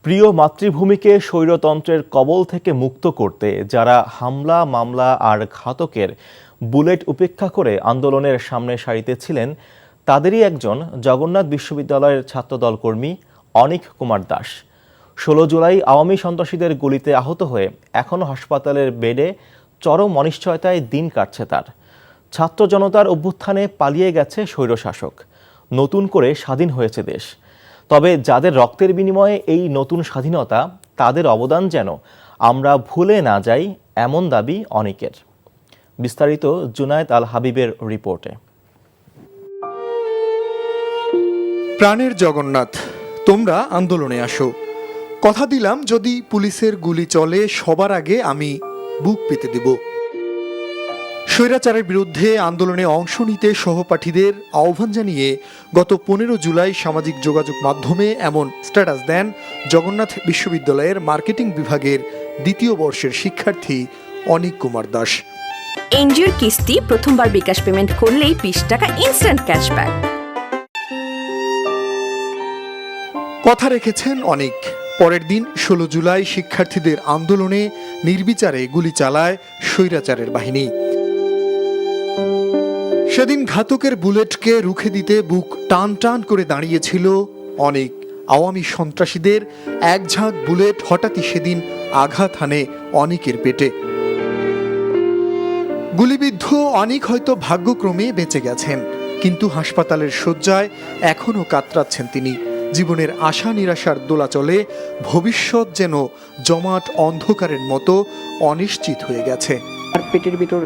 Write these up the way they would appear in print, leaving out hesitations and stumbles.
প্রিয় মাতৃভূমিকে স্বৈরতন্ত্রের কবল থেকে মুক্ত করতে যারা হামলা মামলা আর ঘাতকের বুলেট উপেক্ষা করে আন্দোলনের সামনে সারিতে ছিলেন তাদেরই একজন জগন্নাথ বিশ্ববিদ্যালয়ের ছাত্রদল কর্মী অনিক কুমার দাস। 16 জুলাই আওয়ামী সন্ত্রাসীদের গুলিতে আহত হয়ে এখনও হাসপাতালের বেডে চরম অনিশ্চয়তায় দিন কাটছে তার। ছাত্র জনতার অভ্যুত্থানে পালিয়ে গেছে স্বৈরশাসক, নতুন করে স্বাধীন হয়েছে দেশ। তবে যাদের রক্তের বিনিময়ে এই নতুন স্বাধীনতা, তাদের অবদান যেন আমরা ভুলে না যাই, এমন দাবি অনেকের। বিস্তারিত জুনায়েদ আল হাবিবের রিপোর্টে। প্রাণের জগন্নাথ, তোমরা আন্দোলনে আসো। কথা দিলাম যদি পুলিশের গুলি চলে সবার আগে আমি বুক পেতে দেব। স্বৈরাচারের বিরুদ্ধে আন্দোলনে অংশ নিতে সহপাঠীদের আহ্বান জানিয়ে গত 15 জুলাই সামাজিক যোগাযোগ মাধ্যমে এমন স্ট্যাটাস দেন জগন্নাথ বিশ্ববিদ্যালয়ের মার্কেটিং বিভাগের 2য় বর্ষের শিক্ষার্থী অনিক কুমার দাস। এনজিওর কিস্তি প্রথমবার বিকাশ পেমেন্ট করলেই 20 টাকা ইনস্ট্যান্ট ক্যাশব্যাক। কথা রেখেছেন অনেক। পরের দিন 16 জুলাই শিক্ষার্থীদের আন্দোলনে নির্বিচারে গুলি চালায় স্বৈরাচারের বাহিনী। সেদিন ঘাতকের বুলেটকে রুখে দিতে বুক টান টান করে দাঁড়িয়েছিল অনেক। আওয়ামী সন্ত্রাসীদের এক ঝাঁক বুলেট হঠাৎই সেদিন আঘাত হানে অনেকের পেটে। গুলিবিদ্ধ অনেক হয়তো ভাগ্যক্রমে বেঁচে গেছেন, কিন্তু হাসপাতালের শয্যায় এখনও কাতরাচ্ছেন তিনি। জীবনের আশা নিরাশার দোলাচলে ভবিষ্যৎ যেন জমাট অন্ধকারের মতো অনিশ্চিত হয়ে গেছে। আর পেটের ভিতর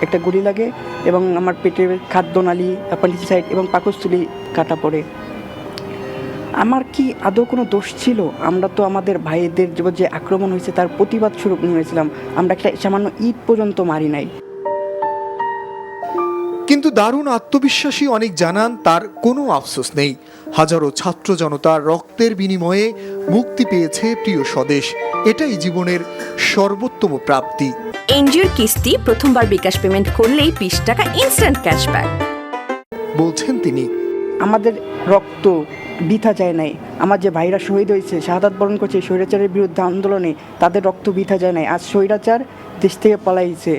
একটা গুলি লাগে এবং আমার পেটের খাদ্যনালী, অ্যাপেন্ডিসাইট এবং পাকস্থলী কাটা পড়ে। আমার কি আদৌ কোনো দোষ ছিল? আমরা তো আমাদের ভাইদের যে আক্রমণ হয়েছে তার প্রতিবাদ স্বরূপ নিয়েছিলাম, আমরা একটা সামান্য ইট পর্যন্ত মারি নাই। কিন্তু দারুণ আত্মবিশ্বাসী অনেক জানান তার কোনো আফসোস নেই। হাজারো ছাত্র জনতার রক্তের বিনিময়ে মুক্তি পেয়েছে প্রিয় স্বদেশ, এটাই জীবনের সর্বোত্তম প্রাপ্তি। এনজিওর কিস্তি প্রথমবার বিকাশ পেমেন্ট করলেই 20 টাকা ইনস্ট্যান্ট ক্যাশব্যাক বলছেন তিনি। আমাদের রক্ত বৃথা যায় নাই। আমার যে ভাইরা শহীদ হয়েছে, শাহাদাত বরণ করছে স্বৈরাচারের বিরুদ্ধে আন্দোলনে, তাদের রক্ত বৃথা যায় নাই। আজ স্বৈরাচার দেশ থেকে পলাইছে।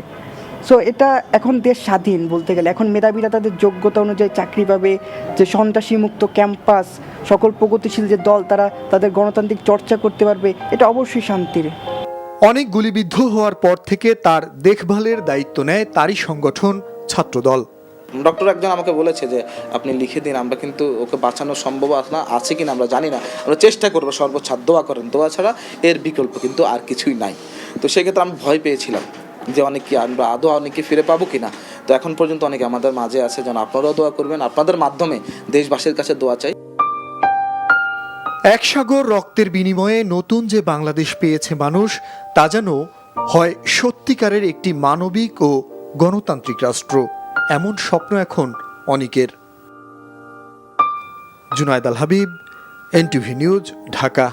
সো এটা এখন দেশ স্বাধীন বলতে গেলে। এখন মেধাবীরা তাদের যোগ্যতা অনুযায়ী চাকরি পাবে, যে সন্ত্রাসী মুক্ত ক্যাম্পাস, সকল প্রগতিশীল যে দল তারা তাদের গণতান্ত্রিক চর্চা করতে পারবে, এটা অবশ্যই শান্তির। অনেক গুলিবিদ্ধ হওয়ার পর থেকে তার দেখভালের দায়িত্ব নেয় তারই সংগঠন ছাত্রদল। ডক্টর একজন আমাকে বলেছে যে আপনি লিখে দিন, আমরা কিন্তু ওকে বাঁচানো সম্ভব আছে কিনা আমরা জানি না, আমরা চেষ্টা করবো সর্বোচ্চ। দোয়া করেন, দোয়া ছাড়া এর বিকল্প কিন্তু আর কিছুই নাই। তো সেক্ষেত্রে আমি ভয় পেয়েছিলাম যে অনেক কি আমরা আদৌ অনেককে ফিরে পাবো কিনা। তো এখন পর্যন্ত অনেকে আমাদের মাঝে আছে, যেন আপনারাও দোয়া করবেন। আপনাদের মাধ্যমে দেশবাসীর কাছে দোয়া চাই। এক সাগর রক্তের বিনিময়ে নতুন যে বাংলাদেশ পেয়েছে মানুষ, তা যেন হয় সত্যিকারের একটি মানবিক ও গণতান্ত্রিক রাষ্ট্র, এমন স্বপ্ন এখন অনেকের। জুনায়েদ আল হাবিব, এনটিভি নিউজ, ঢাকা।